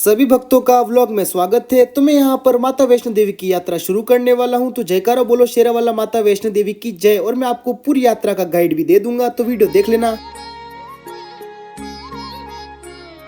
सभी भक्तों का व्लॉग में स्वागत है। तो मैं यहाँ पर माता वैष्णो देवी की यात्रा शुरू करने वाला हूँ। तो जयकारा बोलो शेरावाला माता वैष्णो देवी की जय। और मैं आपको पूरी यात्रा का गाइड भी दे दूंगा, तो वीडियो देख लेना।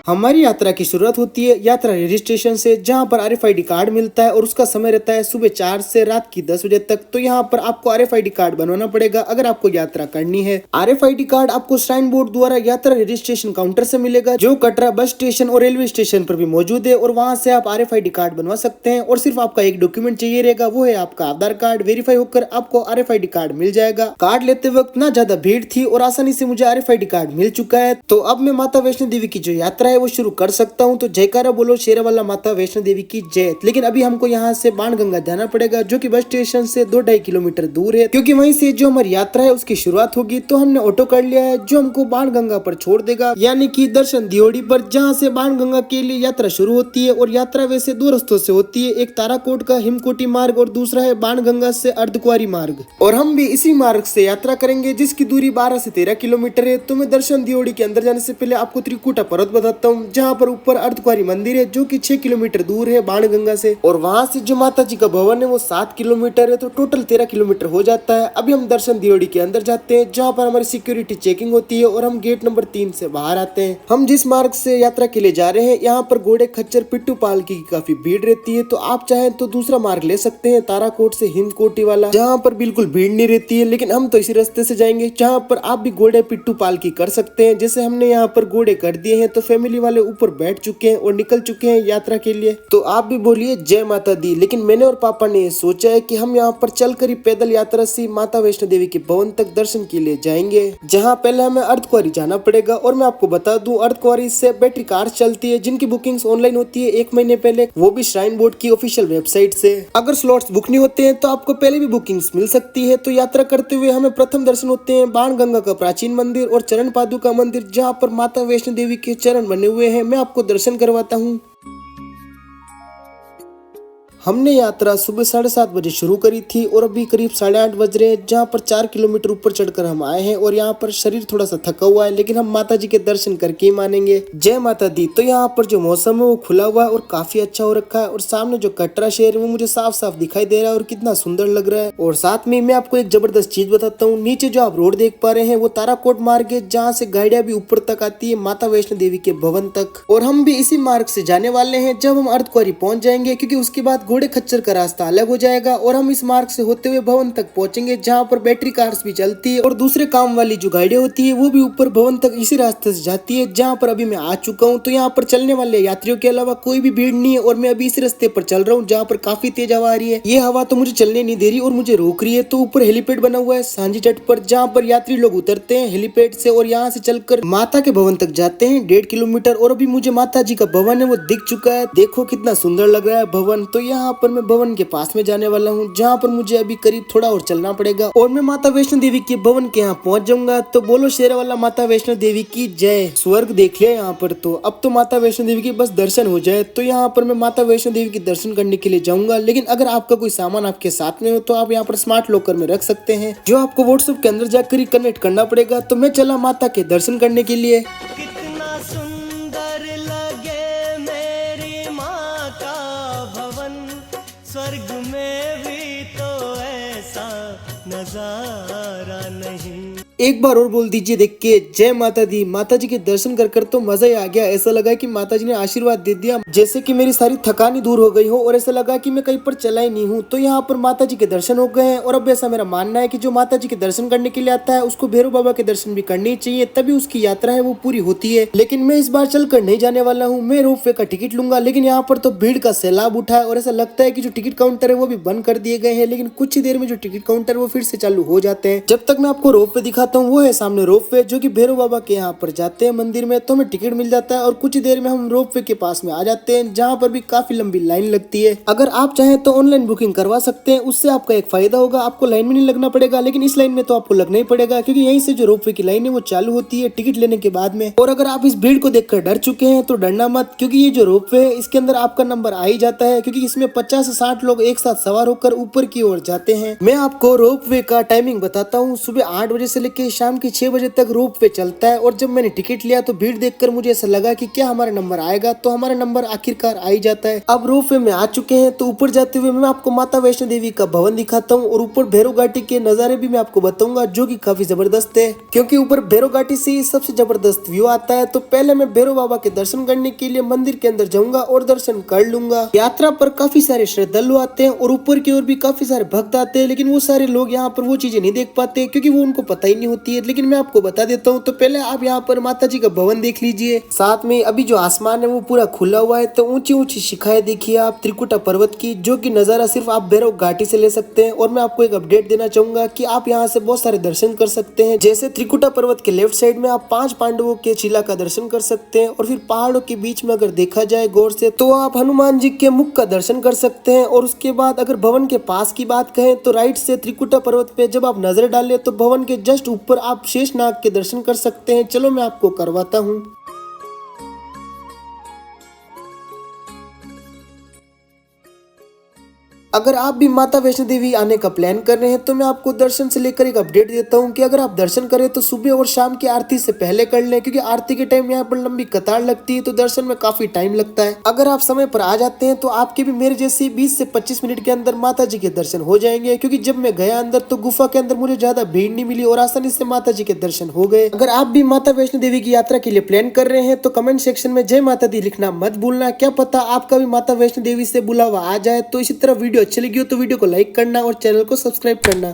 हमारी यात्रा की शुरुआत होती है यात्रा रजिस्ट्रेशन से, जहां पर RFID कार्ड मिलता है और उसका समय रहता है सुबह 4 से रात की 10 बजे तक। तो यहां पर आपको RFID कार्ड बनवाना पड़ेगा अगर आपको यात्रा करनी है। RFID कार्ड आपको श्राइन बोर्ड द्वारा यात्रा रजिस्ट्रेशन काउंटर से मिलेगा, जो कटरा बस स्टेशन और रेलवे स्टेशन पर भी मौजूद है। और वहां से आप RFID कार्ड बनवा सकते हैं। और सिर्फ आपका एक डॉक्यूमेंट चाहिए रहेगा, वो है आपका आधार कार्ड। वेरीफाई होकर आपको RFID कार्ड मिल जाएगा। कार्ड लेते वक्त ना ज्यादा भीड़ थी और आसानी से मुझे RFID कार्ड मिल चुका है। तो अब मैं माता वैष्णो देवी की जो यात्रा है वो शुरू कर सकता हूं। तो जयकारा बोलो शेरावाला माता वैष्णो देवी की जय। लेकिन अभी हमको यहां से बाणगंगा जाना पड़ेगा, जो कि बस स्टेशन से 2-2.5 किलोमीटर दूर है, क्योंकि वहीं से जो हमारी यात्रा है उसकी शुरुआत होगी। तो हमने ऑटो कर लिया है जो हमको बाणगंगा पर छोड़ देगा, यानी कि दर्शन दियोड़ी पर, जहां से बाणगंगा के लिए यात्रा शुरू होती है। और यात्रा वैसे दो रास्तों से होती है, एक ताराकोट का हिमकोटी मार्ग और दूसरा है बाणगंगा से अर्धकुंवारी मार्ग। और हम भी इसी मार्ग से यात्रा करेंगे, जिसकी दूरी 12 से 13 किलोमीटर है। तो मैं दर्शन दियोड़ी के अंदर जाने से पहले आपको त्रिकुटा पर्वत बताता हूँ, जहाँ पर ऊपर अर्धकुंवारी मंदिर है, जो कि 6 किलोमीटर दूर है बाणगंगा से। और वहां से जो माता जी का भवन है वो 7 किलोमीटर है। तो टोटल 13 किलोमीटर हो जाता है। अभी हम दर्शन दियोड़ी के अंदर जाते हैं, जहाँ पर हमारी सिक्योरिटी चेकिंग होती है और हम गेट नंबर 3 से बाहर आते हैं। हम जिस मार्ग से यात्रा के लिए जा रहे हैं, यहाँ पर घोड़े, खच्चर, पिट्ठू पालकी की काफी भीड़ रहती है। तो आप चाहें तो दूसरा मार्ग ले सकते हैं, ताराकोट से हिमकोटी वाला, जहाँ पर बिल्कुल भीड़ नहीं रहती है। लेकिन हम तो इसी रास्ते से जाएंगे, जहाँ पर आप भी घोड़े, पिट्ठू पालकी कर सकते हैं। जैसे हमने यहाँ पर घोड़े कर दिए हैं, तो फैमिली वाले ऊपर बैठ चुके हैं और निकल चुके हैं यात्रा के लिए। तो आप भी बोलिए जय माता दी। लेकिन मैंने और पापा ने सोचा है कि हम यहाँ पर चलकर ही पैदल यात्रा से माता वैष्णो देवी के भवन तक दर्शन के लिए जाएंगे, जहाँ पहले हमें अर्धकुंवारी जाना पड़ेगा। और मैं आपको बता दूं, अर्धकुंवारी से बैटरी कार चलती है, जिनकी बुकिंग्स ऑनलाइन होती है 1 महीने पहले, वो भी श्राइन बोर्ड की ऑफिशियल वेबसाइट से। अगर स्लॉट्स बुक नहीं होते हैं तो आपको पहले भी बुकिंग्स मिल सकती है। तो यात्रा करते हुए हमें प्रथम दर्शन होते हैं बाणगंगा का प्राचीन मंदिर और चरण पादुका मंदिर, जहाँ पर माता वैष्णो देवी के चरण बने हुए हैं। मैं आपको दर्शन करवाता हूँ। हमने यात्रा सुबह 7:30 बजे शुरू करी थी और अभी करीब 8:30 बज रहे हैं, जहाँ पर 4 किलोमीटर ऊपर चढ़कर हम आए हैं। और यहाँ पर शरीर थोड़ा सा थका हुआ है, लेकिन हम माता जी के दर्शन करके ही मानेंगे। जय माता दी। तो यहाँ पर जो मौसम है वो खुला हुआ है और काफी अच्छा हो रखा है। और सामने जो कटरा शहर है वो मुझे साफ साफ दिखाई दे रहा है और कितना सुंदर लग रहा है। और साथ में मैं आपको एक जबरदस्त चीज बताता हूँ। नीचे जो आप रोड देख पा रहे हैं वो ताराकोट मार्ग है, जहाँ से गाड़ियां भी ऊपर तक आती है माता वैष्णो देवी के भवन तक। और हम भी इसी मार्ग से जाने वाले हैं जब हम अर्धकुंवारी पहुंच जाएंगे, क्योंकि उसके बाद घोड़े खच्चर का रास्ता अलग हो जाएगा। और हम इस मार्ग से होते हुए भवन तक पहुंचेंगे, जहां पर बैटरी कार्स भी चलती है और दूसरे काम वाली जो गाड़ियां होती है वो भी ऊपर भवन तक इसी रास्ते से जाती है, जहां पर अभी मैं आ चुका हूं। तो यहाँ पर चलने वाले यात्रियों के अलावा कोई भी भीड़ नहीं है। और मैं अभी इस रास्ते पर चल रहा हूँ, जहाँ पर काफी तेज हवा आ रही है। ये हवा तो मुझे चलने नहीं दे रही और मुझे रोक रही है। तो ऊपर हेलीपैड बना हुआ है सांझी तट पर, जहाँ पर यात्री लोग उतरते हैं हेलीपैड से और यहाँ से चलकर माता के भवन तक जाते हैं 1.5 किलोमीटर। और अभी मुझे माता जी का भवन है वो दिख चुका है। देखो कितना सुंदर लग रहा है भवन। तो यहाँ पर मैं भवन के पास में जाने वाला हूँ, जहाँ पर मुझे अभी करीब थोड़ा और चलना पड़ेगा और मैं माता वैष्णो देवी के भवन के यहाँ पहुँच जाऊंगा। तो बोलो शेरावाला माता वैष्णो देवी की जय। स्वर्ग देख लिया यहाँ पर। तो अब तो माता वैष्णो देवी के बस दर्शन हो जाए। तो यहाँ पर मैं माता वैष्णो देवी के दर्शन करने के लिए जाऊंगा। लेकिन अगर आपका कोई सामान आपके साथ में हो तो आप यहाँ पर स्मार्ट लॉकर में रख सकते हैं, जो आपको व्हाट्सएप के अंदर जाकर ही कनेक्ट करना पड़ेगा। तो मैं चला माता के दर्शन करने के लिए। कितना सुंदर लगे मेरी माँ का भवन, स्वर्ग में भी तो ऐसा नजारा नहीं। एक बार और बोल दीजिए देख के जय माता दी। माता जी के दर्शन कर तो मजा ही आ गया। ऐसा लगा कि माता जी ने आशीर्वाद दे दिया, जैसे कि मेरी सारी थकानी दूर हो गई हो और ऐसा लगा कि मैं कहीं पर चला ही नहीं हूँ। तो यहाँ पर माता जी के दर्शन हो गए हैं। और अब ऐसा मेरा मानना है कि जो माता जी के दर्शन करने के लिए आता है उसको भैरव बाबा के दर्शन भी करने चाहिए, तभी उसकी यात्रा है वो पूरी होती है। लेकिन मैं इस बार चलकर नहीं जाने वाला हूँ, मैं रोपवे का टिकट लूंगा। लेकिन यहाँ पर तो भीड़ का सैलाब उठा है और ऐसा लगता है कि जो टिकट काउंटर है वो भी बंद कर दिए गए हैं। लेकिन कुछ ही देर में जो टिकट काउंटर वो फिर से चालू हो जाते हैं। जब तक मैं आपको रोपवे दिखाता हूँ, वो है सामने रोपवे, जो कि भैरव बाबा के यहाँ पर जाते हैं मंदिर में। तो हमें टिकट मिल जाता है और कुछ ही देर में हम रोपवे के पास में आ जाते हैं, जहाँ पर भी काफी लंबी लाइन लगती है। अगर आप चाहें तो ऑनलाइन बुकिंग करवा सकते हैं, उससे आपका एक फायदा होगा, आपको लाइन में नहीं लगना पड़ेगा। लेकिन इस लाइन में तो आपको लगना ही पड़ेगा, क्योंकि यहीं से जो रोपवे की लाइन है वो चालू होती है टिकट लेने के बाद में। और अगर आप इस भीड़ को देखकर डर चुके हैं तो डरना मत, क्योंकि ये जो रोपवे है इसके अंदर आपका नंबर आ ही जाता है, क्योंकि इसमें 50 से 60 लोग एक साथ सवार होकर ऊपर की ओर जाते हैं। मैं आपको रोपवे का टाइमिंग बताता हूँ। सुबह 8 बजे से लेकर लेके शाम के 6 बजे तक रोप वे चलता है। और जब मैंने टिकट लिया तो भीड़ देखकर मुझे ऐसा लगा कि क्या हमारा नंबर आएगा, तो हमारा नंबर आखिरकार आ ही जाता है। अब रोप वे में आ चुके हैं, तो ऊपर जाते हुए मैं आपको माता वैष्णो देवी का भवन दिखाता हूँ और ऊपर भैरव घाटी के नजारे भी मैं आपको बताऊंगा, जो कि काफी जबरदस्त है, क्योंकि ऊपर भैरव घाटी से ही सबसे जबरदस्त व्यू आता है। तो पहले मैं भैरव बाबा के दर्शन करने के लिए मंदिर के अंदर जाऊंगा और दर्शन कर लूंगा। यात्रा पर काफी सारे श्रद्धालु आते हैं और ऊपर की ओर भी काफी सारे भक्त आते हैं, लेकिन वो सारे लोग यहाँ पर वो चीजें नहीं देख पाते क्योंकि वो उनको पता ही नहीं होती है। लेकिन मैं आपको बता देता हूँ। तो पहले आप यहाँ पर माता जी का भवन देख लीजिए, साथ में अभी जो आसमान है वो पूरा खुला हुआ है। तो ऊंची ऊंची शिखाएं देखिए आप त्रिकुटा पर्वत की, जो की नजारा सिर्फ आप भैरव घाटी से ले सकते हैं। और मैं आपको एक अपडेट देना चाहूंगा कि आप यहाँ से बहुत सारे दर्शन कर सकते हैं। जैसे त्रिकुटा पर्वत के लेफ्ट साइड में आप 5 पांडवों के शिला का दर्शन कर सकते हैं, और फिर पहाड़ों के बीच में अगर देखा जाए गौर से तो आप हनुमान जी के मुख का दर्शन कर सकते हैं। और उसके बाद अगर भवन के पास की बात कहें तो राइट से त्रिकुटा पर्वत पे जब आप नजर डालें तो भवन के जस्ट ऊपर आप शेषनाग के दर्शन कर सकते हैं। चलो मैं आपको करवाता हूँ। अगर आप भी माता वैष्णो देवी आने का प्लान कर रहे हैं तो मैं आपको दर्शन से लेकर एक अपडेट देता हूं कि अगर आप दर्शन करें तो सुबह और शाम की आरती से पहले कर लें, क्योंकि आरती के टाइम यहाँ पर लंबी कतार लगती है, तो दर्शन में काफी टाइम लगता है। अगर आप समय पर आ जाते हैं तो आपके भी मेरे जैसे 20 से 25 मिनट के अंदर माता जी के दर्शन हो जाएंगे, क्योंकि जब मैं गया अंदर तो गुफा के अंदर मुझे ज्यादा भीड़ नहीं मिली और आसानी से माता जी के दर्शन हो गए। अगर आप भी माता वैष्णो देवी की यात्रा के लिए प्लान कर रहे हैं तो कमेंट सेक्शन में जय माता दी लिखना मत भूलना। क्या पता आपका भी माता वैष्णो देवी से बुलावा आ जाए। तो इसी तरह वीडियो अच्छी लगी हो तो वीडियो को लाइक करना और चैनल को सब्सक्राइब करना।